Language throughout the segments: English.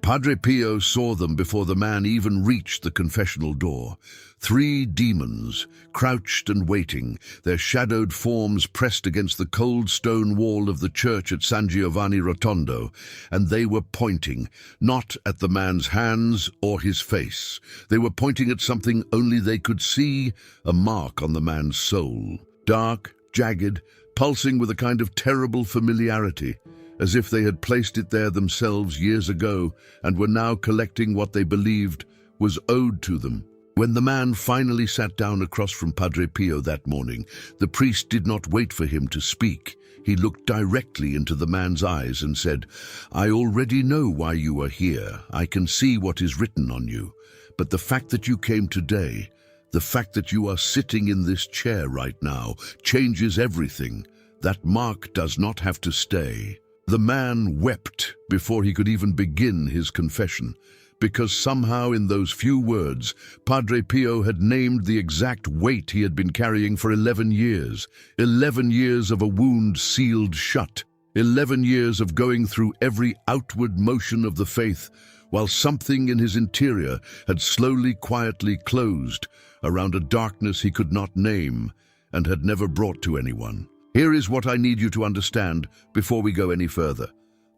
Padre Pio saw them before the man even reached the confessional door. 3 demons, crouched and waiting, their shadowed forms pressed against the cold stone wall of the church at San Giovanni Rotondo, and they were pointing, not at the man's hands or his face. They were pointing at something only they could see, a mark on the man's soul. Dark, jagged, pulsing with a kind of terrible familiarity, as if they had placed it there themselves years ago and were now collecting what they believed was owed to them. When the man finally sat down across from Padre Pio that morning, the priest did not wait for him to speak. He looked directly into the man's eyes and said, "I already know why you are here. I can see what is written on you. But the fact that you came today, the fact that you are sitting in this chair right now, changes everything. That mark does not have to stay." The man wept before he could even begin his confession, because somehow in those few words, Padre Pio had named the exact weight he had been carrying for 11 years. 11 years of a wound sealed shut. 11 years of going through every outward motion of the faith, while something in his interior had slowly, quietly closed around a darkness he could not name and had never brought to anyone. Here is what I need you to understand before we go any further.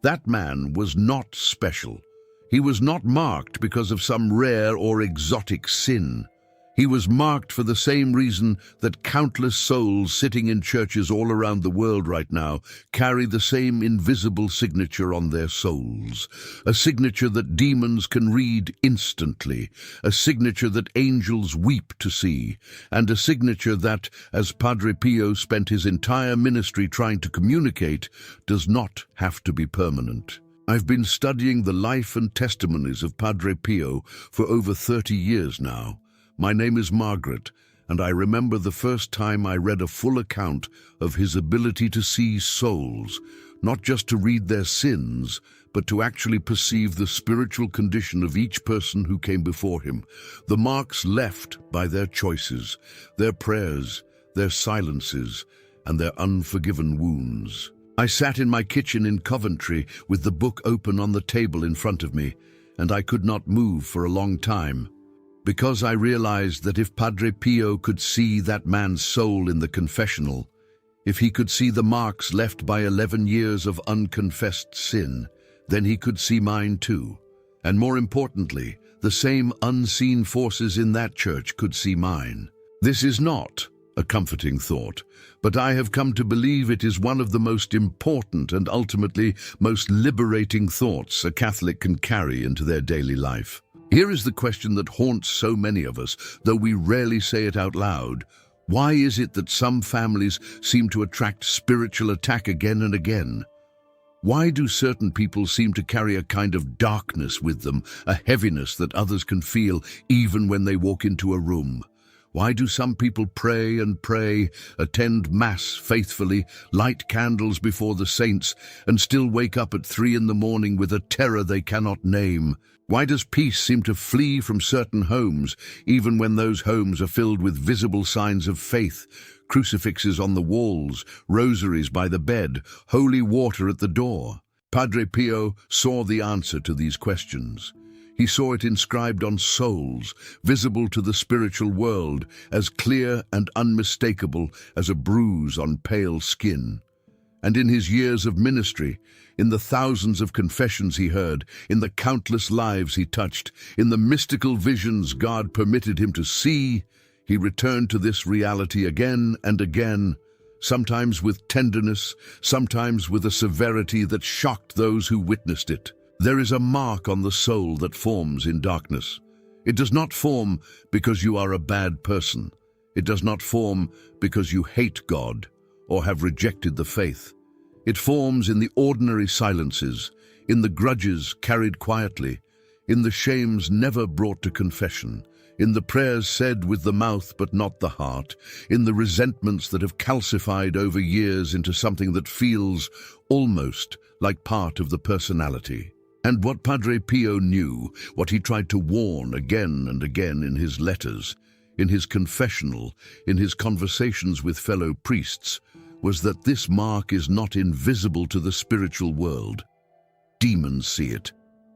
That man was not special. He was not marked because of some rare or exotic sin. He was marked for the same reason that countless souls sitting in churches all around the world right now carry the same invisible signature on their souls. A signature that demons can read instantly, a signature that angels weep to see, and a signature that, as Padre Pio spent his entire ministry trying to communicate, does not have to be permanent. I've been studying the life and testimonies of Padre Pio for over 30 years now. My name is Margaret, and I remember the first time I read a full account of his ability to see souls, not just to read their sins, but to actually perceive the spiritual condition of each person who came before him, the marks left by their choices, their prayers, their silences, and their unforgiven wounds. I sat in my kitchen in Coventry with the book open on the table in front of me, and I could not move for a long time, because I realized that if Padre Pio could see that man's soul in the confessional, if he could see the marks left by 11 years of unconfessed sin, then he could see mine too. And more importantly, the same unseen forces in that church could see mine. This is not a comforting thought, but I have come to believe it is one of the most important and ultimately most liberating thoughts a Catholic can carry into their daily life. Here is the question that haunts so many of us, though we rarely say it out loud. Why is it that some families seem to attract spiritual attack again and again? Why do certain people seem to carry a kind of darkness with them, a heaviness that others can feel even when they walk into a room? Why do some people pray and pray, attend Mass faithfully, light candles before the saints, and still wake up at 3 in the morning with a terror they cannot name? Why does peace seem to flee from certain homes, even when those homes are filled with visible signs of faith, crucifixes on the walls, rosaries by the bed, holy water at the door? Padre Pio saw the answer to these questions. He saw it inscribed on souls, visible to the spiritual world, as clear and unmistakable as a bruise on pale skin. And in his years of ministry, in the thousands of confessions he heard, in the countless lives he touched, in the mystical visions God permitted him to see, he returned to this reality again and again, sometimes with tenderness, sometimes with a severity that shocked those who witnessed it. There is a mark on the soul that forms in darkness. It does not form because you are a bad person. It does not form because you hate God or have rejected the faith. It forms in the ordinary silences, in the grudges carried quietly, in the shames never brought to confession, in the prayers said with the mouth but not the heart, in the resentments that have calcified over years into something that feels almost like part of the personality. And what Padre Pio knew, what he tried to warn again and again in his letters, in his confessional, in his conversations with fellow priests, was that this mark is not invisible to the spiritual world. Demons see it.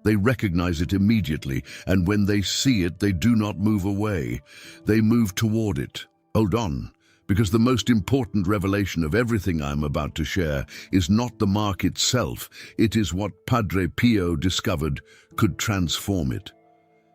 They recognize it immediately, and when they see it, they do not move away. They move toward it. Hold on, because the most important revelation of everything I'm about to share is not the mark itself. It is what Padre Pio discovered could transform it.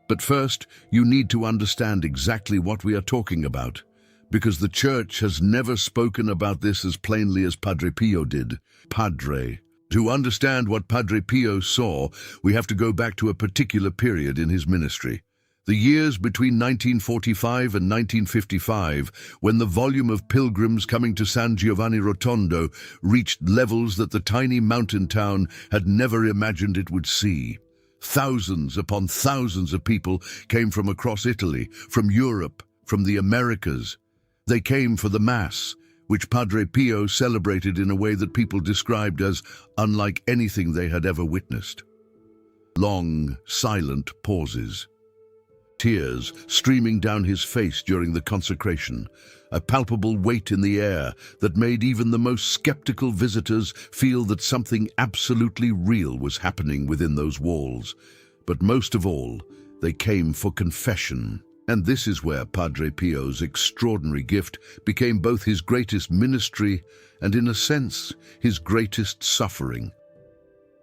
But first, you need to understand exactly what we are talking about, because the Church has never spoken about this as plainly as Padre Pio did. Padre. To understand what Padre Pio saw, we have to go back to a particular period in his ministry. The years between 1945 and 1955, when the volume of pilgrims coming to San Giovanni Rotondo reached levels that the tiny mountain town had never imagined it would see. Thousands upon thousands of people came from across Italy, from Europe, from the Americas. They came for the Mass, which Padre Pio celebrated in a way that people described as unlike anything they had ever witnessed. Long, silent pauses. Tears streaming down his face during the consecration, a palpable weight in the air that made even the most skeptical visitors feel that something absolutely real was happening within those walls. But most of all, they came for confession. And this is where Padre Pio's extraordinary gift became both his greatest ministry and, in a sense, his greatest suffering.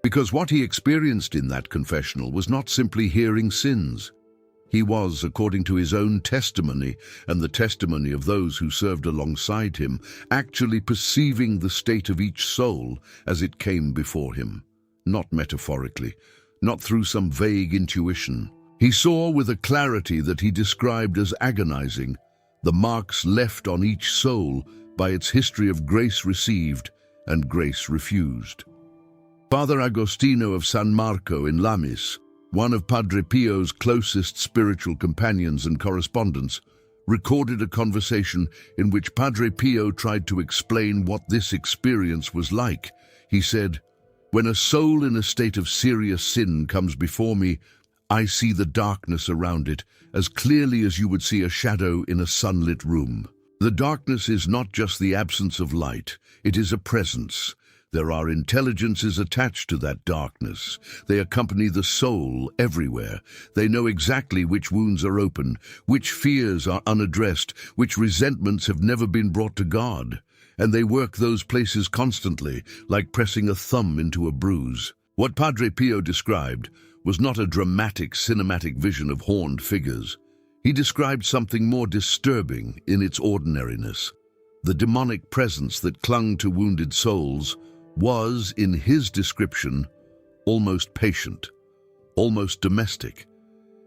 Because what he experienced in that confessional was not simply hearing sins. He was, according to his own testimony and the testimony of those who served alongside him, actually perceiving the state of each soul as it came before him. Not metaphorically, not through some vague intuition. He saw with a clarity that he described as agonizing the marks left on each soul by its history of grace received and grace refused. Father Agostino of San Marco in Lamis, one of Padre Pio's closest spiritual companions and correspondents, recorded a conversation in which Padre Pio tried to explain what this experience was like. He said, "When a soul in a state of serious sin comes before me, I see the darkness around it as clearly as you would see a shadow in a sunlit room. The darkness is not just the absence of light, it is a presence. There are intelligences attached to that darkness. They accompany the soul everywhere. They know exactly which wounds are open, which fears are unaddressed, which resentments have never been brought to God. And they work those places constantly, like pressing a thumb into a bruise." What Padre Pio described was not a dramatic cinematic vision of horned figures. He described something more disturbing in its ordinariness. The demonic presence that clung to wounded souls was, in his description, almost patient, almost domestic.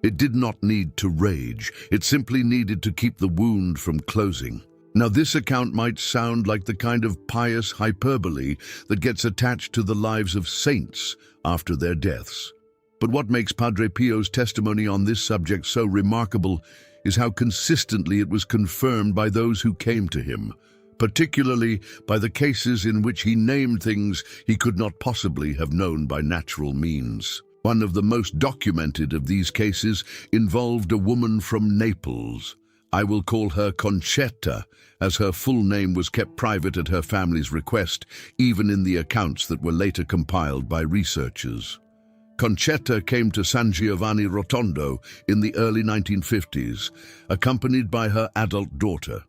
It did not need to rage. It simply needed to keep the wound from closing. Now, this account might sound like the kind of pious hyperbole that gets attached to the lives of saints after their deaths. But what makes Padre Pio's testimony on this subject so remarkable is how consistently it was confirmed by those who came to him, particularly by the cases in which he named things he could not possibly have known by natural means. One of the most documented of these cases involved a woman from Naples. I will call her Concetta, as her full name was kept private at her family's request, even in the accounts that were later compiled by researchers. Concetta came to San Giovanni Rotondo in the early 1950s, accompanied by her adult daughter.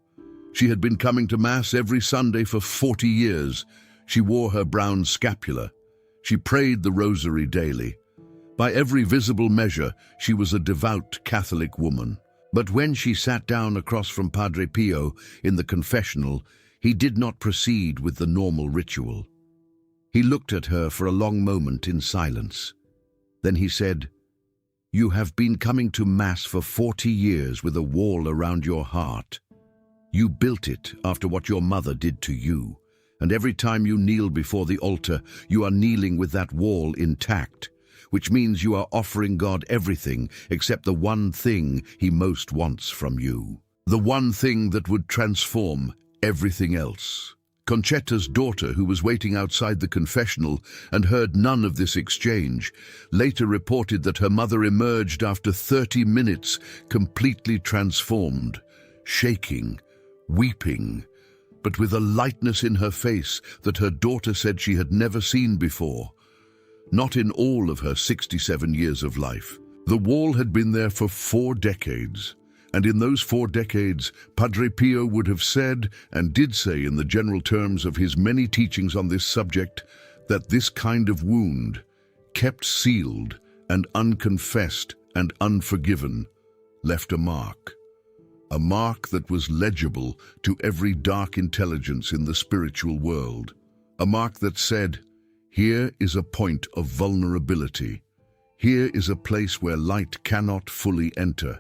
She had been coming to Mass every Sunday for 40 years. She wore her brown scapula. She prayed the rosary daily. By every visible measure, she was a devout Catholic woman. But when she sat down across from Padre Pio in the confessional, he did not proceed with the normal ritual. He looked at her for a long moment in silence. Then he said, "You have been coming to Mass for 40 years with a wall around your heart. You built it after what your mother did to you, and every time you kneel before the altar, you are kneeling with that wall intact, which means you are offering God everything except the one thing He most wants from you, the one thing that would transform everything else." Concetta's daughter, who was waiting outside the confessional and heard none of this exchange, later reported that her mother emerged after 30 minutes completely transformed, shaking, weeping, but with a lightness in her face that her daughter said she had never seen before. not in all of her 67 years of life. The wall had been there for 4 decades, and in those 4 decades, Padre Pio would have said, and did say in the general terms of his many teachings on this subject, that this kind of wound, kept sealed and unconfessed and unforgiven, left a mark that was legible to every dark intelligence in the spiritual world, a mark that said, here is a point of vulnerability. Here is a place where light cannot fully enter.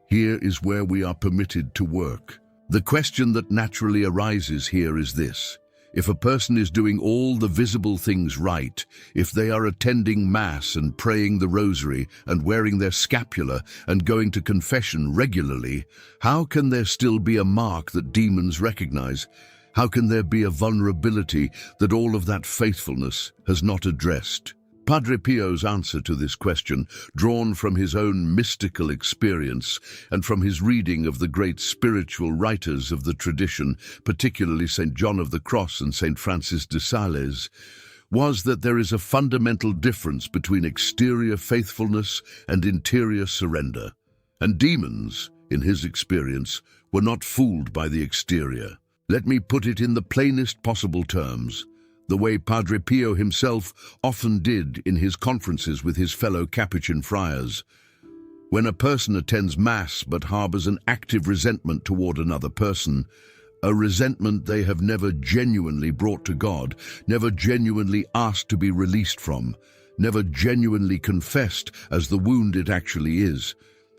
Here is where we are permitted to work. The question that naturally arises here is this: if a person is doing all the visible things right, if they are attending Mass and praying the rosary and wearing their scapular and going to confession regularly, how can there still be a mark that demons recognize? How can there be a vulnerability that all of that faithfulness has not addressed? Padre Pio's answer to this question, drawn from his own mystical experience and from his reading of the great spiritual writers of the tradition, particularly St. John of the Cross and St. Francis de Sales, was that there is a fundamental difference between exterior faithfulness and interior surrender. And demons, in his experience, were not fooled by the exterior. Let me put it in the plainest possible terms, the way Padre Pio himself often did in his conferences with his fellow Capuchin friars. When a person attends Mass but harbors an active resentment toward another person, a resentment they have never genuinely brought to God, never genuinely asked to be released from, never genuinely confessed as the wound it actually is,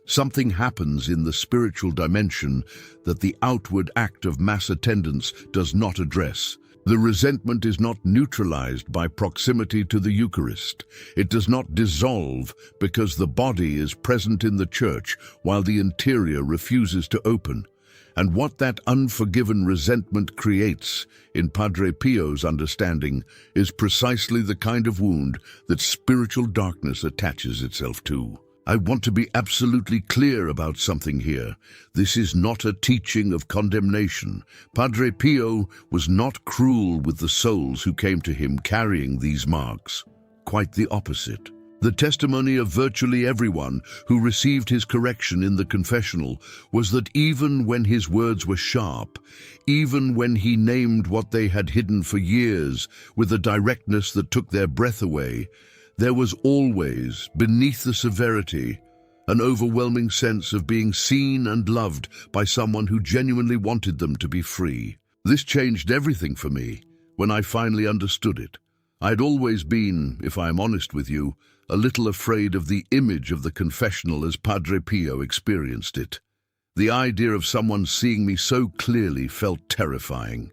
something happens in the spiritual dimension that the outward act of Mass attendance does not address. The resentment is not neutralized by proximity to the Eucharist. It does not dissolve because the body is present in the church while the interior refuses to open. And what that unforgiven resentment creates, in Padre Pio's understanding, is precisely the kind of wound that spiritual darkness attaches itself to. I want to be absolutely clear about something here. This is not a teaching of condemnation. Padre Pio was not cruel with the souls who came to him carrying these marks. Quite the opposite. The testimony of virtually everyone who received his correction in the confessional was that even when his words were sharp, even when he named what they had hidden for years with a directness that took their breath away, there was always, beneath the severity, an overwhelming sense of being seen and loved by someone who genuinely wanted them to be free. This changed everything for me when I finally understood it. I'd always been, if I am honest with you, a little afraid of the image of the confessional as Padre Pio experienced it. The idea of someone seeing me so clearly felt terrifying.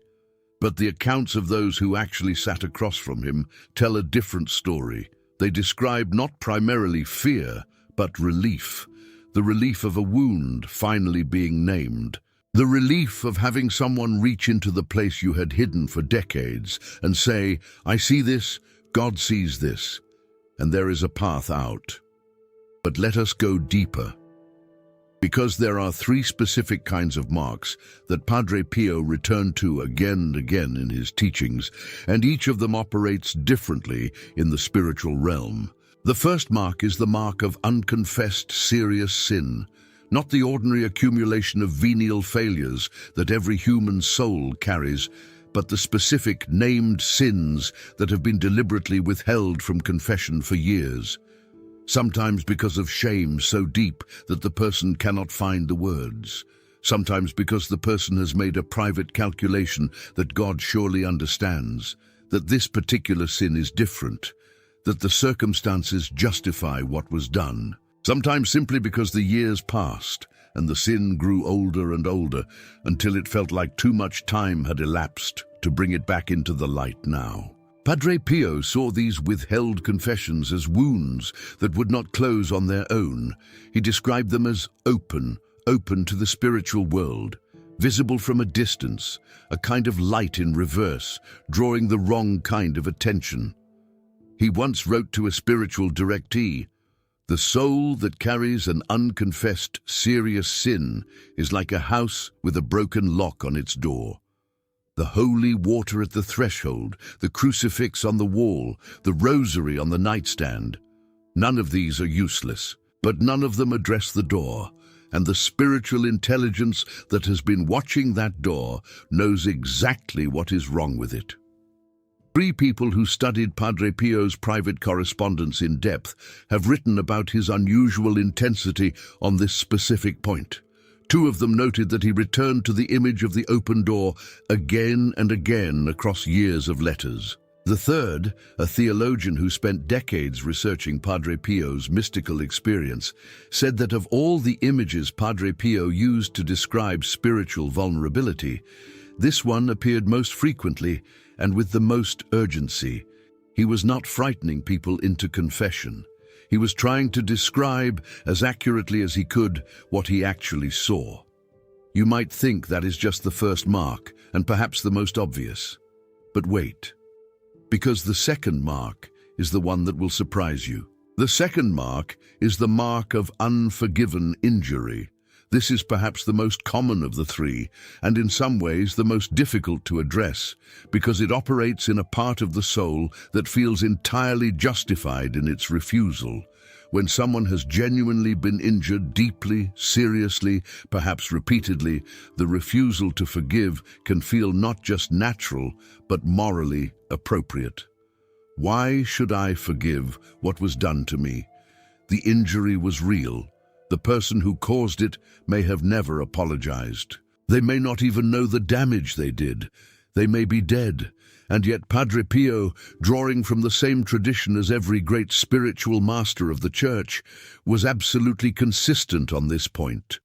But the accounts of those who actually sat across from him tell a different story. They describe not primarily fear, but relief. The relief of a wound finally being named. The relief of having someone reach into the place you had hidden for decades and say, I see this, God sees this, and there is a path out. But let us go deeper. Because there are 3 specific kinds of marks that Padre Pio returned to again and again in his teachings, and each of them operates differently in the spiritual realm. The first mark is the mark of unconfessed serious sin, not the ordinary accumulation of venial failures that every human soul carries, but the specific named sins that have been deliberately withheld from confession for years. Sometimes because of shame so deep that the person cannot find the words. Sometimes because the person has made a private calculation that God surely understands, that this particular sin is different, that the circumstances justify what was done. Sometimes simply because the years passed and the sin grew older and older until it felt like too much time had elapsed to bring it back into the light now. Padre Pio saw these withheld confessions as wounds that would not close on their own. He described them as open to the spiritual world, visible from a distance, a kind of light in reverse, drawing the wrong kind of attention. He once wrote to a spiritual directee, "The soul that carries an unconfessed, serious sin is like a house with a broken lock on its door. The holy water at the threshold, the crucifix on the wall, the rosary on the nightstand. None of these are useless, but none of them address the door, and the spiritual intelligence that has been watching that door knows exactly what is wrong with it. 3 people who studied Padre Pio's private correspondence in depth have written about his unusual intensity on this specific point. 2 of them noted that he returned to the image of the open door again and again across years of letters. The third, a theologian who spent decades researching Padre Pio's mystical experience, said that of all the images Padre Pio used to describe spiritual vulnerability, this one appeared most frequently and with the most urgency. He was not frightening people into confession. He was trying to describe, as accurately as he could, what he actually saw. You might think that is just the first mark, and perhaps the most obvious. But wait, because the second mark is the one that will surprise you. The second mark is the mark of unforgiven injury. This is perhaps the most common of the 3, and in some ways the most difficult to address, because it operates in a part of the soul that feels entirely justified in its refusal. When someone has genuinely been injured deeply, seriously, perhaps repeatedly, the refusal to forgive can feel not just natural, but morally appropriate. Why should I forgive what was done to me? The injury was real. The person who caused it may have never apologized. They may not even know the damage they did. They may be dead. And yet Padre Pio, drawing from the same tradition as every great spiritual master of the Church, was absolutely consistent on this point.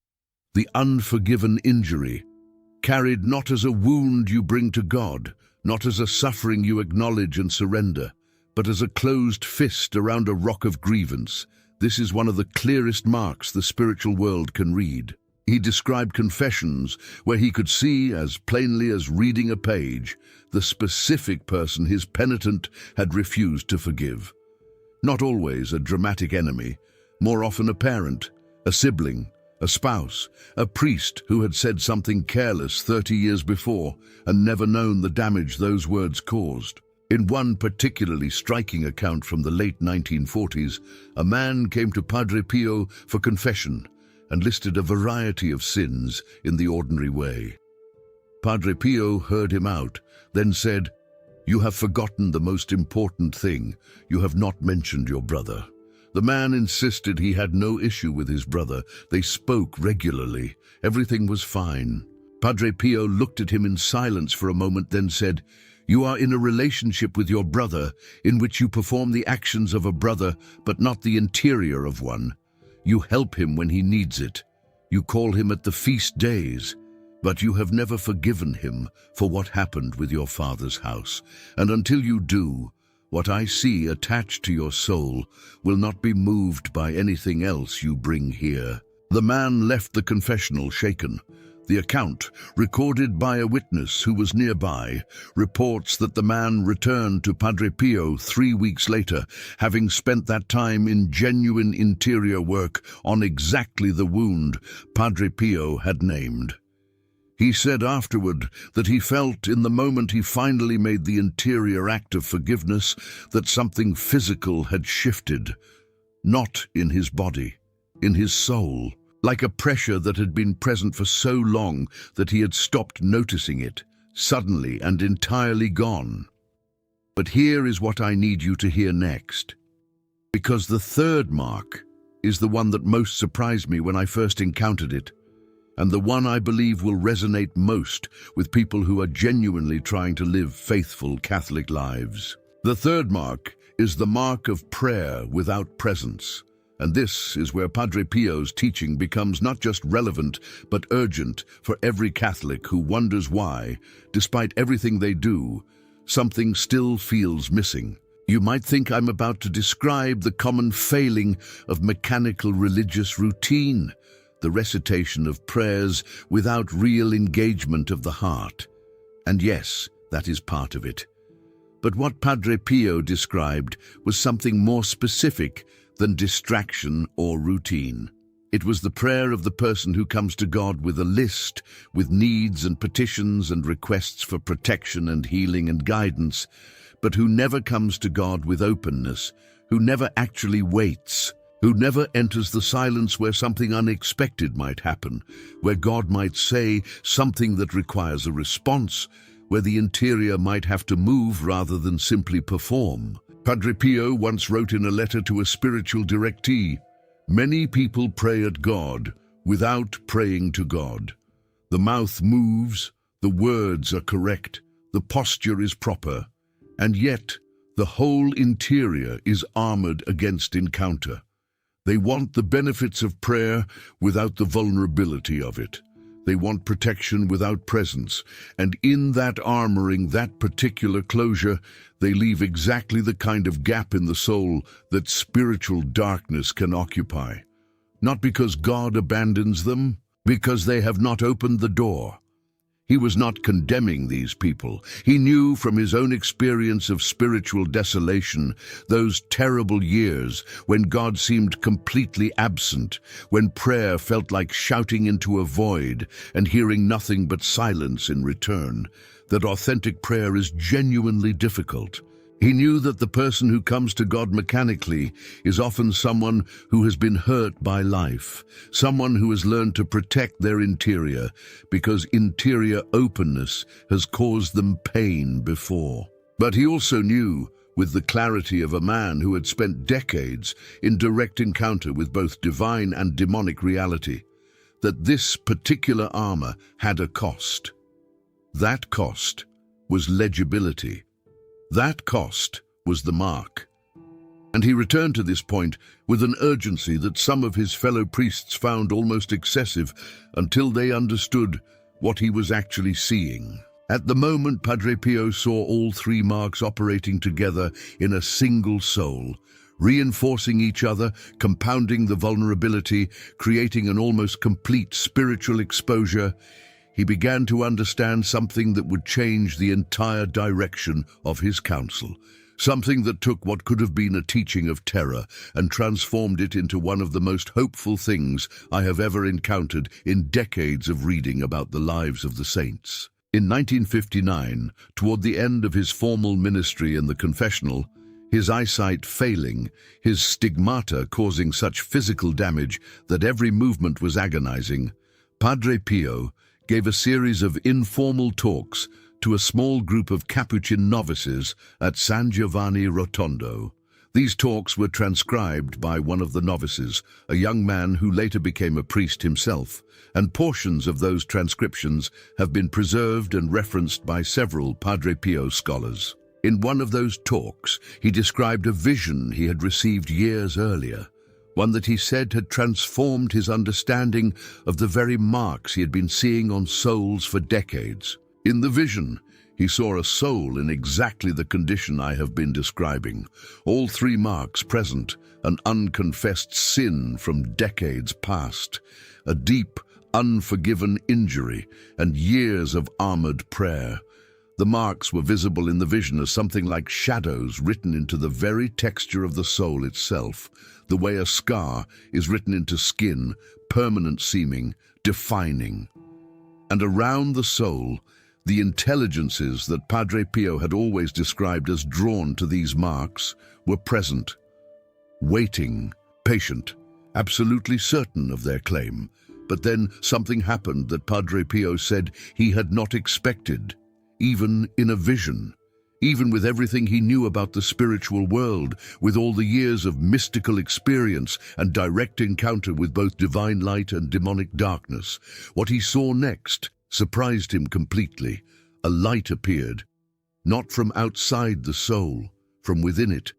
The unforgiven injury, carried not as a wound you bring to God, not as a suffering you acknowledge and surrender, but as a closed fist around a rock of grievance. This is one of the clearest marks the spiritual world can read. He described confessions where he could see, as plainly as reading a page, the specific person his penitent had refused to forgive. Not always a dramatic enemy, more often a parent, a sibling, a spouse, a priest who had said something careless 30 years before and never known the damage those words caused. In one particularly striking account from the late 1940s, a man came to Padre Pio for confession and listed a variety of sins in the ordinary way. Padre Pio heard him out, then said, "You have forgotten the most important thing. You have not mentioned your brother." The man insisted he had no issue with his brother. They spoke regularly. Everything was fine. Padre Pio looked at him in silence for a moment, then said, "You are in a relationship with your brother in which you perform the actions of a brother, but not the interior of one. You help him when he needs it. You call him at the feast days, but you have never forgiven him for what happened with your father's house. And until you do, what I see attached to your soul will not be moved by anything else you bring here." The man left the confessional shaken. The account, recorded by a witness who was nearby, reports that the man returned to Padre Pio 3 weeks later, having spent that time in genuine interior work on exactly the wound Padre Pio had named. He said afterward that he felt in the moment he finally made the interior act of forgiveness that something physical had shifted, not in his body, in his soul. Like a pressure that had been present for so long that he had stopped noticing it, suddenly and entirely gone. But here is what I need you to hear next. Because the third mark is the one that most surprised me when I first encountered it, and the one I believe will resonate most with people who are genuinely trying to live faithful Catholic lives. The third mark is the mark of prayer without presence. And this is where Padre Pio's teaching becomes not just relevant, but urgent for every Catholic who wonders why, despite everything they do, something still feels missing. You might think I'm about to describe the common failing of mechanical religious routine, the recitation of prayers without real engagement of the heart. And yes, that is part of it. But what Padre Pio described was something more specific than distraction or routine. It was the prayer of the person who comes to God with a list, with needs and petitions and requests for protection and healing and guidance, but who never comes to God with openness, who never actually waits, who never enters the silence where something unexpected might happen, where God might say something that requires a response, where the interior might have to move rather than simply perform. Padre Pio once wrote in a letter to a spiritual directee, "Many people pray at God without praying to God. The mouth moves, the words are correct, the posture is proper, and yet the whole interior is armored against encounter. They want the benefits of prayer without the vulnerability of it. They want protection without presence, and in that armoring, that particular closure, they leave exactly the kind of gap in the soul that spiritual darkness can occupy. Not because God abandons them, because they have not opened the door." He was not condemning these people. He knew from his own experience of spiritual desolation, those terrible years when God seemed completely absent, when prayer felt like shouting into a void and hearing nothing but silence in return, that authentic prayer is genuinely difficult. He knew that the person who comes to God mechanically is often someone who has been hurt by life, someone who has learned to protect their interior because interior openness has caused them pain before. But he also knew, with the clarity of a man who had spent decades in direct encounter with both divine and demonic reality, that this particular armor had a cost. That cost was legibility. That cost was the mark. And he returned to this point with an urgency that some of his fellow priests found almost excessive until they understood what he was actually seeing. At the moment, Padre Pio saw all three marks operating together in a single soul, reinforcing each other, compounding the vulnerability, creating an almost complete spiritual exposure. He began to understand something that would change the entire direction of his counsel, something that took what could have been a teaching of terror and transformed it into one of the most hopeful things I have ever encountered in decades of reading about the lives of the saints. In 1959, toward the end of his formal ministry in the confessional, his eyesight failing, his stigmata causing such physical damage that every movement was agonizing, Padre Pio gave a series of informal talks to a small group of Capuchin novices at San Giovanni Rotondo. These talks were transcribed by one of the novices, a young man who later became a priest himself, and portions of those transcriptions have been preserved and referenced by several Padre Pio scholars. In one of those talks, he described a vision he had received years earlier, one that he said had transformed his understanding of the very marks he had been seeing on souls for decades. In the vision, he saw a soul in exactly the condition I have been describing, all three marks present, an unconfessed sin from decades past, a deep, unforgiven injury, and years of armored prayer. The marks were visible in the vision as something like shadows written into the very texture of the soul itself, the way a scar is written into skin, permanent seeming, defining. And around the soul, the intelligences that Padre Pio had always described as drawn to these marks were present, waiting, patient, absolutely certain of their claim. But then something happened that Padre Pio said he had not expected, even in a vision. Even with everything he knew about the spiritual world, with all the years of mystical experience and direct encounter with both divine light and demonic darkness, what he saw next surprised him completely. A light appeared, not from outside the soul, from within it.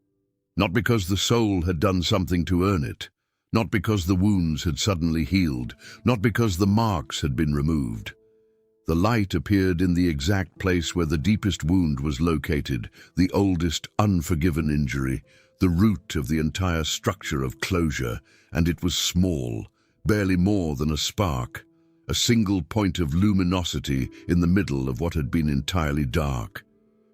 Not because the soul had done something to earn it, not because the wounds had suddenly healed, not because the marks had been removed. The light appeared in the exact place where the deepest wound was located, the oldest unforgiven injury, the root of the entire structure of closure, and it was small, barely more than a spark, a single point of luminosity in the middle of what had been entirely dark.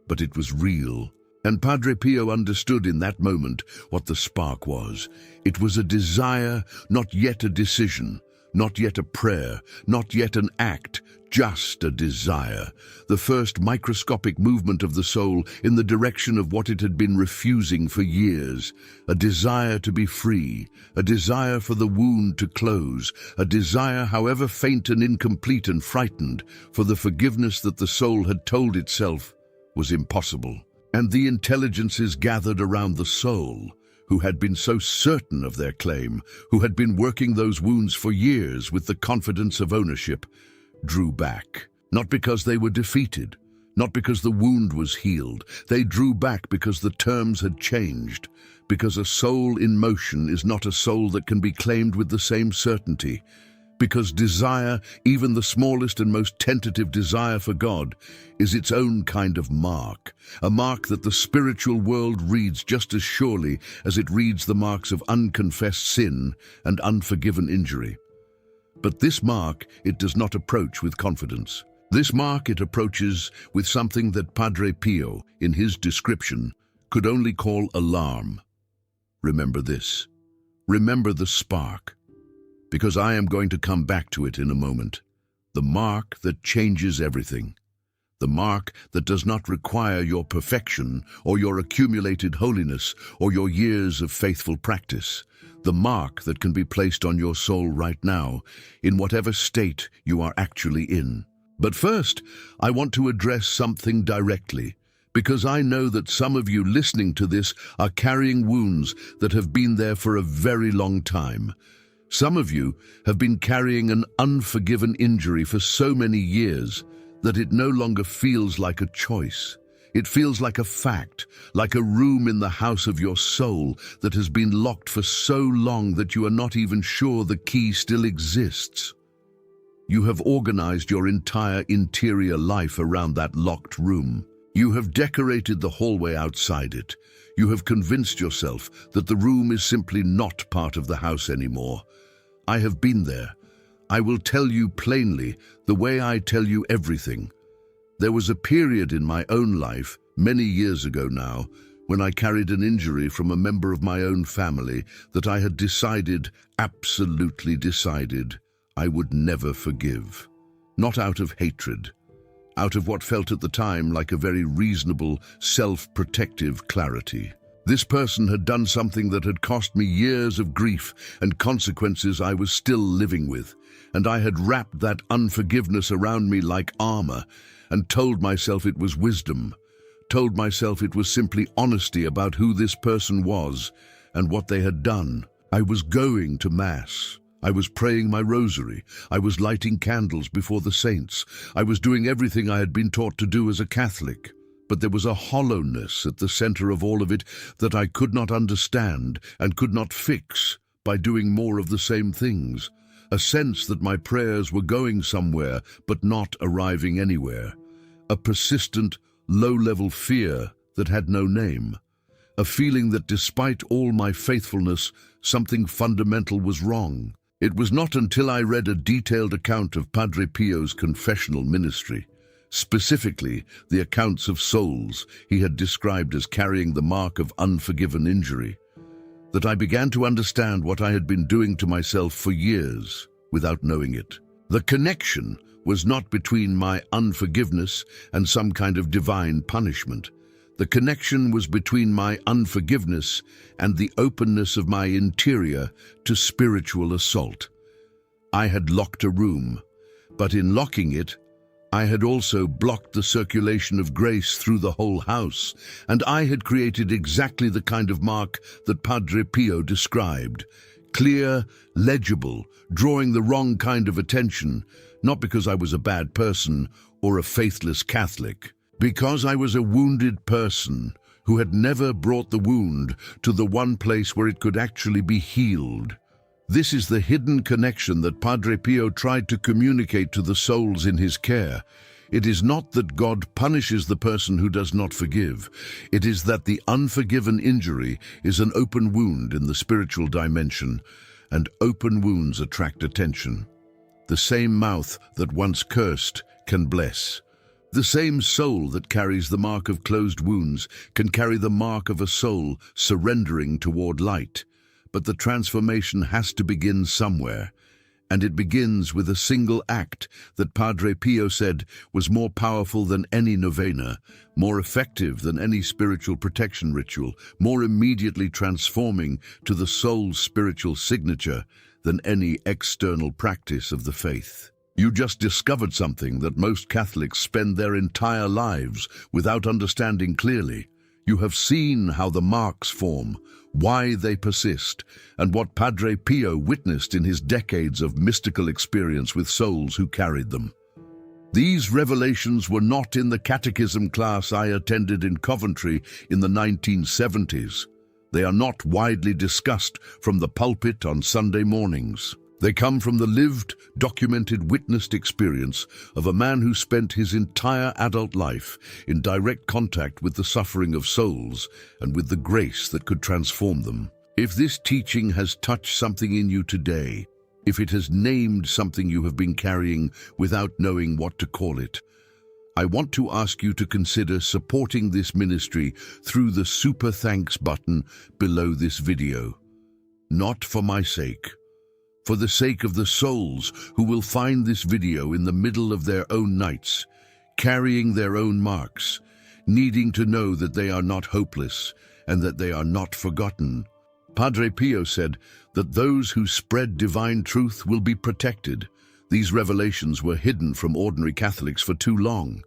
But it was real, And Padre Pio understood in that moment what the spark was. It was a desire, not yet a decision, not yet a prayer, not yet an act, just a desire. The first microscopic movement of the soul in the direction of what it had been refusing for years. A desire to be free, a desire for the wound to close, a desire, however faint and incomplete and frightened, for the forgiveness that the soul had told itself was impossible. And the intelligences gathered around the soul, who had been so certain of their claim, who had been working those wounds for years with the confidence of ownership, drew back. Not because they were defeated, not because the wound was healed. They drew back because the terms had changed, because a soul in motion is not a soul that can be claimed with the same certainty. Because desire, even the smallest and most tentative desire for God, is its own kind of mark, a mark that the spiritual world reads just as surely as it reads the marks of unconfessed sin and unforgiven injury. But this mark it does not approach with confidence. This mark it approaches with something that Padre Pio, in his description, could only call alarm. Remember this. Remember the spark. Because I am going to come back to it in a moment. The mark that changes everything. The mark that does not require your perfection or your accumulated holiness or your years of faithful practice. The mark that can be placed on your soul right now, in whatever state you are actually in. But first, I want to address something directly, because I know that some of you listening to this are carrying wounds that have been there for a very long time. Some of you have been carrying an unforgiven injury for so many years that it no longer feels like a choice. It feels like a fact, like a room in the house of your soul that has been locked for so long that you are not even sure the key still exists. You have organized your entire interior life around that locked room. You have decorated the hallway outside it. You have convinced yourself that the room is simply not part of the house anymore. I have been there. I will tell you plainly, the way I tell you everything. There was a period in my own life, many years ago now, when I carried an injury from a member of my own family that I had decided, absolutely decided, I would never forgive. Not out of hatred, out of what felt at the time like a very reasonable, self-protective clarity. This person had done something that had cost me years of grief and consequences I was still living with, and I had wrapped that unforgiveness around me like armor and told myself it was wisdom, told myself it was simply honesty about who this person was and what they had done. I was going to Mass. I was praying my rosary. I was lighting candles before the saints. I was doing everything I had been taught to do as a Catholic. But there was a hollowness at the center of all of it that I could not understand and could not fix by doing more of the same things. A sense that my prayers were going somewhere but not arriving anywhere. A persistent, low-level fear that had no name. A feeling that despite all my faithfulness, something fundamental was wrong. It was not until I read a detailed account of Padre Pio's confessional ministry, specifically the accounts of souls he had described as carrying the mark of unforgiven injury, that I began to understand what I had been doing to myself for years without knowing it. The connection was not between my unforgiveness and some kind of divine punishment. The connection was between my unforgiveness and the openness of my interior to spiritual assault. I had locked a room, but in locking it, I had also blocked the circulation of grace through the whole house, and I had created exactly the kind of mark that Padre Pio described. Clear, legible, drawing the wrong kind of attention, not because I was a bad person or a faithless Catholic, because I was a wounded person who had never brought the wound to the one place where it could actually be healed. This is the hidden connection that Padre Pio tried to communicate to the souls in his care. It is not that God punishes the person who does not forgive. It is that the unforgiven injury is an open wound in the spiritual dimension, and open wounds attract attention. The same mouth that once cursed can bless. The same soul that carries the mark of closed wounds can carry the mark of a soul surrendering toward light. But the transformation has to begin somewhere, and it begins with a single act that Padre Pio said was more powerful than any novena, more effective than any spiritual protection ritual, more immediately transforming to the soul's spiritual signature than any external practice of the faith. You just discovered something that most Catholics spend their entire lives without understanding clearly. You have seen how the marks form, why they persist, and what Padre Pio witnessed in his decades of mystical experience with souls who carried them. These revelations were not in the catechism class I attended in Coventry in the 1970s. They are not widely discussed from the pulpit on Sunday mornings. They come from the lived, documented, witnessed experience of a man who spent his entire adult life in direct contact with the suffering of souls and with the grace that could transform them. If this teaching has touched something in you today, if it has named something you have been carrying without knowing what to call it, I want to ask you to consider supporting this ministry through the Super Thanks button below this video. Not for my sake, for the sake of the souls who will find this video in the middle of their own nights, carrying their own marks, needing to know that they are not hopeless and that they are not forgotten. Padre Pio said that those who spread divine truth will be protected. These revelations were hidden from ordinary Catholics for too long.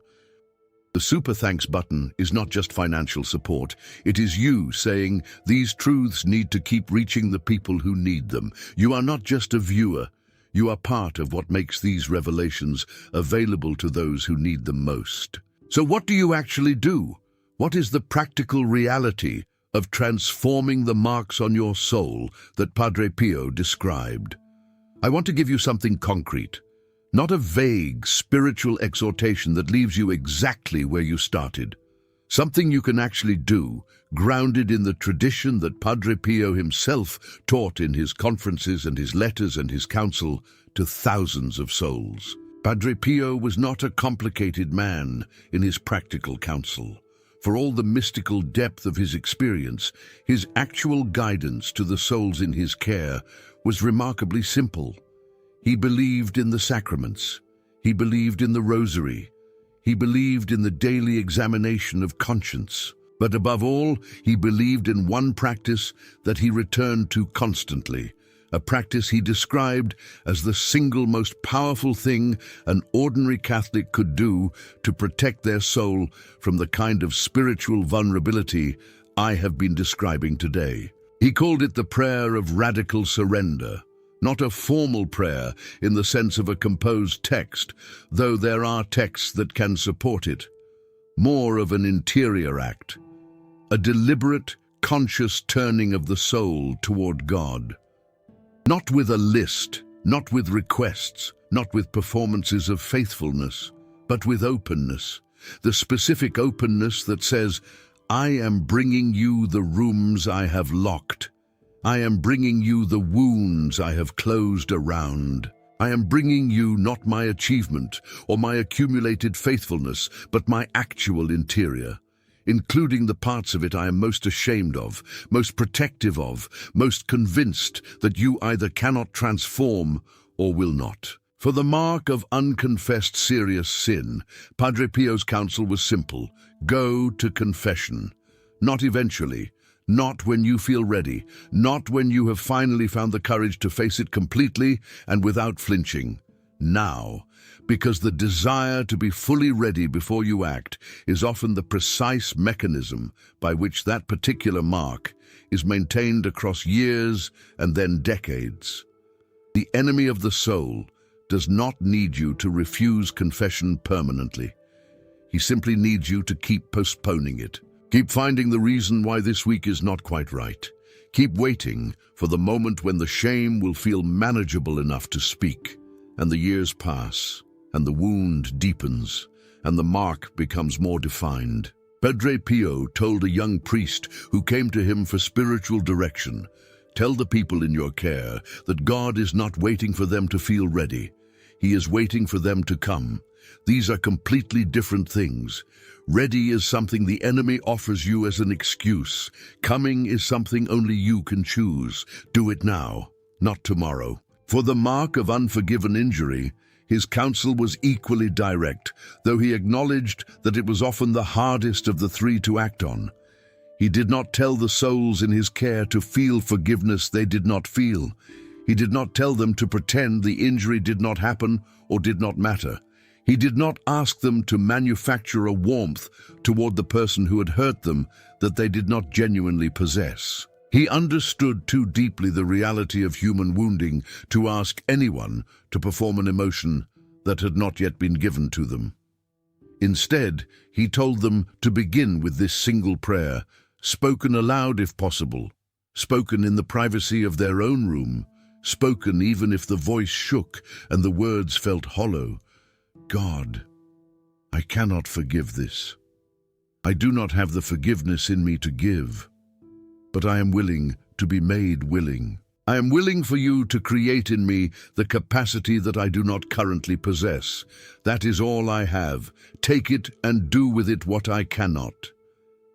The Super Thanks button is not just financial support. It is you saying these truths need to keep reaching the people who need them. You are not just a viewer. You are part of what makes these revelations available to those who need them most. So what do you actually do? What is the practical reality of transforming the marks on your soul that Padre Pio described? I want to give you something concrete. Not a vague spiritual exhortation that leaves you exactly where you started. Something you can actually do, grounded in the tradition that Padre Pio himself taught in his conferences and his letters and his counsel to thousands of souls. Padre Pio was not a complicated man in his practical counsel. For all the mystical depth of his experience, his actual guidance to the souls in his care was remarkably simple. He believed in the sacraments. He believed in the rosary. He believed in the daily examination of conscience. But above all, he believed in one practice that he returned to constantly, a practice he described as the single most powerful thing an ordinary Catholic could do to protect their soul from the kind of spiritual vulnerability I have been describing today. He called it the prayer of radical surrender. Not a formal prayer in the sense of a composed text, though there are texts that can support it. More of an interior act, a deliberate, conscious turning of the soul toward God. Not with a list, not with requests, not with performances of faithfulness, but with openness. The specific openness that says, I am bringing you the rooms I have locked. I am bringing you the wounds I have closed around. I am bringing you not my achievement or my accumulated faithfulness, but my actual interior, including the parts of it I am most ashamed of, most protective of, most convinced that you either cannot transform or will not. For the mark of unconfessed serious sin, Padre Pio's counsel was simple. Go to confession. Not eventually. Not when you feel ready, not when you have finally found the courage to face it completely and without flinching. Now, because the desire to be fully ready before you act is often the precise mechanism by which that particular mark is maintained across years and then decades. The enemy of the soul does not need you to refuse confession permanently. He simply needs you to keep postponing it. Keep finding the reason why this week is not quite right. Keep waiting for the moment when the shame will feel manageable enough to speak, and the years pass, and the wound deepens, and the mark becomes more defined. Padre Pio told a young priest who came to him for spiritual direction, tell the people in your care that God is not waiting for them to feel ready. He is waiting for them to come. These are completely different things. Ready is something the enemy offers you as an excuse. Coming is something only you can choose. Do it now, not tomorrow. For the mark of unforgiven injury, his counsel was equally direct, though he acknowledged that it was often the hardest of the three to act on. He did not tell the souls in his care to feel forgiveness they did not feel. He did not tell them to pretend the injury did not happen or did not matter. He did not ask them to manufacture a warmth toward the person who had hurt them that they did not genuinely possess. He understood too deeply the reality of human wounding to ask anyone to perform an emotion that had not yet been given to them. Instead, he told them to begin with this single prayer, spoken aloud if possible, spoken in the privacy of their own room, spoken even if the voice shook and the words felt hollow. God, I cannot forgive this. I do not have the forgiveness in me to give, but I am willing to be made willing. I am willing for you to create in me the capacity that I do not currently possess. That is all I have. Take it and do with it what I cannot.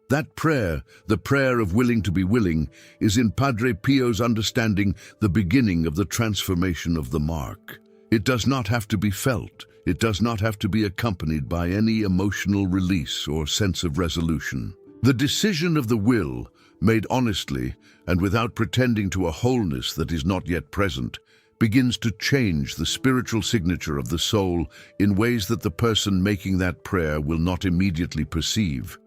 That prayer, the prayer of willing to be willing, is in Padre Pio's understanding the beginning of the transformation of the mark. It does not have to be felt. It does not have to be accompanied by any emotional release or sense of resolution. The decision of the will, made honestly and without pretending to a wholeness that is not yet present, begins to change the spiritual signature of the soul in ways that the person making that prayer will not immediately perceive,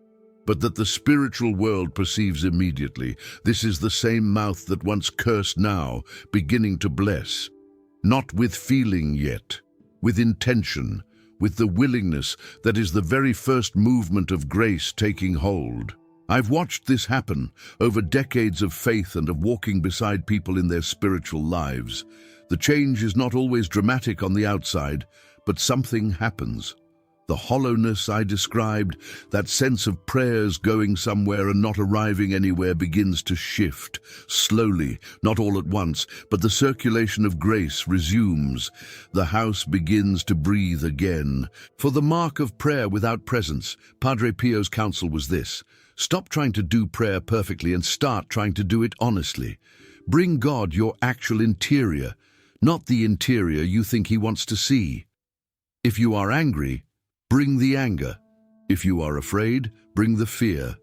but that the spiritual world perceives immediately. This is the same mouth that once cursed now, beginning to bless, not with feeling yet, with intention, with the willingness that is the very first movement of grace taking hold. I've watched this happen over decades of faith and of walking beside people in their spiritual lives. The change is not always dramatic on the outside, but something happens. The hollowness I described, that sense of prayers going somewhere and not arriving anywhere, begins to shift, slowly, not all at once, but the circulation of grace resumes. The house begins to breathe again. For the mark of prayer without presence, Padre Pio's counsel was this: stop trying to do prayer perfectly and start trying to do it honestly. Bring God your actual interior, not the interior you think He wants to see. If you are angry, bring the anger. If you are afraid, bring the fear.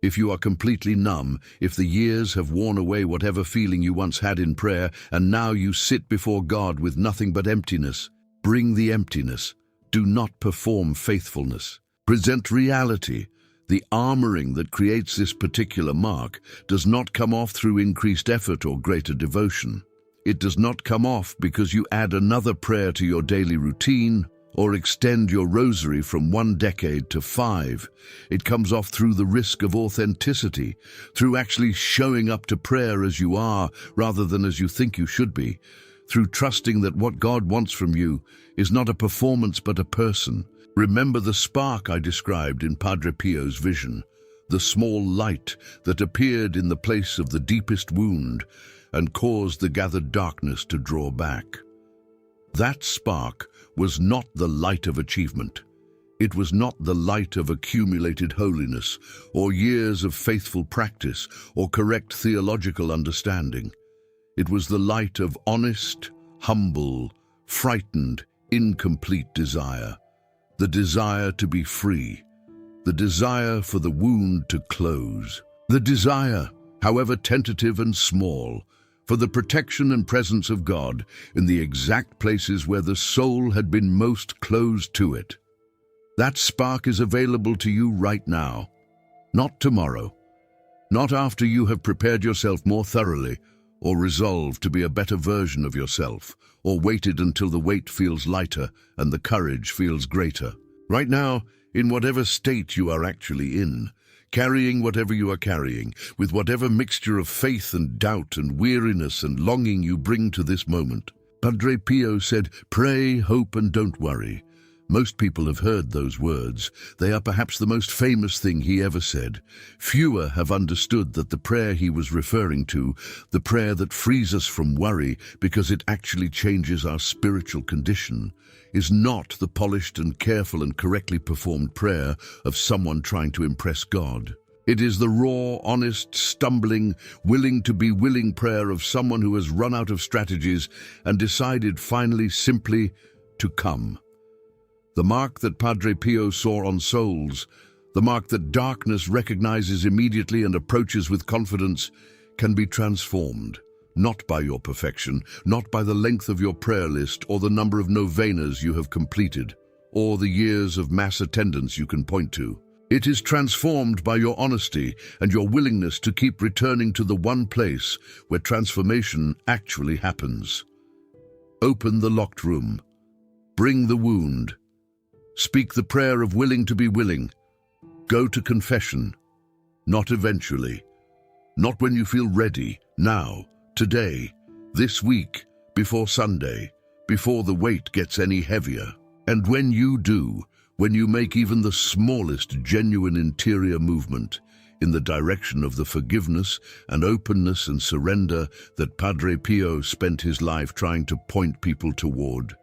If you are completely numb, if the years have worn away whatever feeling you once had in prayer and now you sit before God with nothing but emptiness, bring the emptiness. Do not perform faithfulness. Present reality. The armoring that creates this particular mark does not come off through increased effort or greater devotion. It does not come off because you add another prayer to your daily routine or extend your rosary from 1 decade to 5. It comes off through the risk of authenticity, through actually showing up to prayer as you are rather than as you think you should be, through trusting that what God wants from you is not a performance but a person. Remember the spark I described in Padre Pio's vision, the small light that appeared in the place of the deepest wound and caused the gathered darkness to draw back. That spark was not the light of achievement. It was not the light of accumulated holiness or years of faithful practice or correct theological understanding. It was the light of honest, humble, frightened, incomplete desire. The desire to be free. The desire for the wound to close. The desire, however tentative and small, for the protection and presence of God in the exact places where the soul had been most closed to it. That spark is available to you right now, not tomorrow, not after you have prepared yourself more thoroughly or resolved to be a better version of yourself, or waited until the weight feels lighter and the courage feels greater. Right now, in whatever state you are actually in, carrying whatever you are carrying, with whatever mixture of faith and doubt and weariness and longing you bring to this moment. Padre Pio said, pray, hope, and don't worry. Most people have heard those words. They are perhaps the most famous thing he ever said. Fewer have understood that the prayer he was referring to, the prayer that frees us from worry because it actually changes our spiritual condition, is not the polished and careful and correctly performed prayer of someone trying to impress God. It is the raw, honest, stumbling, willing to be willing prayer of someone who has run out of strategies and decided finally simply to come. The mark that Padre Pio saw on souls, the mark that darkness recognizes immediately and approaches with confidence, can be transformed, not by your perfection, not by the length of your prayer list or the number of novenas you have completed, or the years of mass attendance you can point to. It is transformed by your honesty and your willingness to keep returning to the one place where transformation actually happens. Open the locked room. Bring the wound. Speak the prayer of willing to be willing. Go to confession. Not eventually. Not when you feel ready. Now. Today. This week. Before Sunday. Before the weight gets any heavier. And when you do, when you make even the smallest genuine interior movement in the direction of the forgiveness and openness and surrender that Padre Pio spent his life trying to point people toward,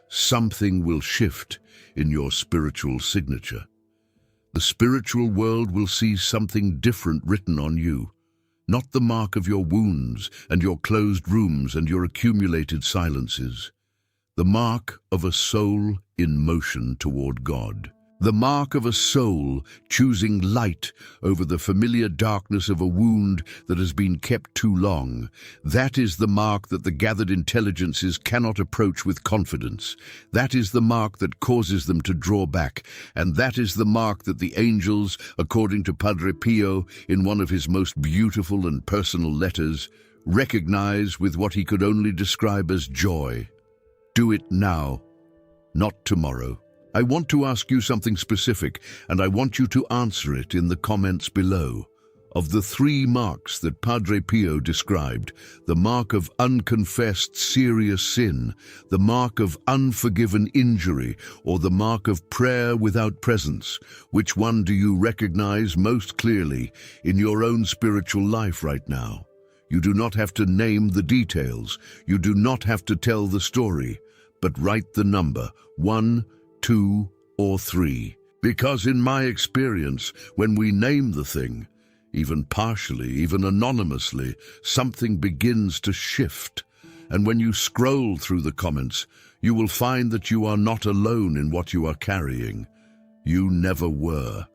something will shift in your spiritual signature. The spiritual world will see something different written on you, not the mark of your wounds and your closed rooms and your accumulated silences. The mark of a soul in motion toward God. The mark of a soul choosing light over the familiar darkness of a wound that has been kept too long. That is the mark that the gathered intelligences cannot approach with confidence. That is the mark that causes them to draw back. And that is the mark that the angels, according to Padre Pio, in one of his most beautiful and personal letters, recognize with what he could only describe as joy. Do it now, not tomorrow. I want to ask you something specific, and I want you to answer it in the comments below. Of the three marks that Padre Pio described, the mark of unconfessed serious sin, the mark of unforgiven injury, or the mark of prayer without presence, which one do you recognize most clearly in your own spiritual life right now? You do not have to name the details. You do not have to tell the story, but write the number 1, 2, or 3. Because in my experience, when we name the thing, even partially, even anonymously, something begins to shift. And when you scroll through the comments, you will find that you are not alone in what you are carrying. You never were.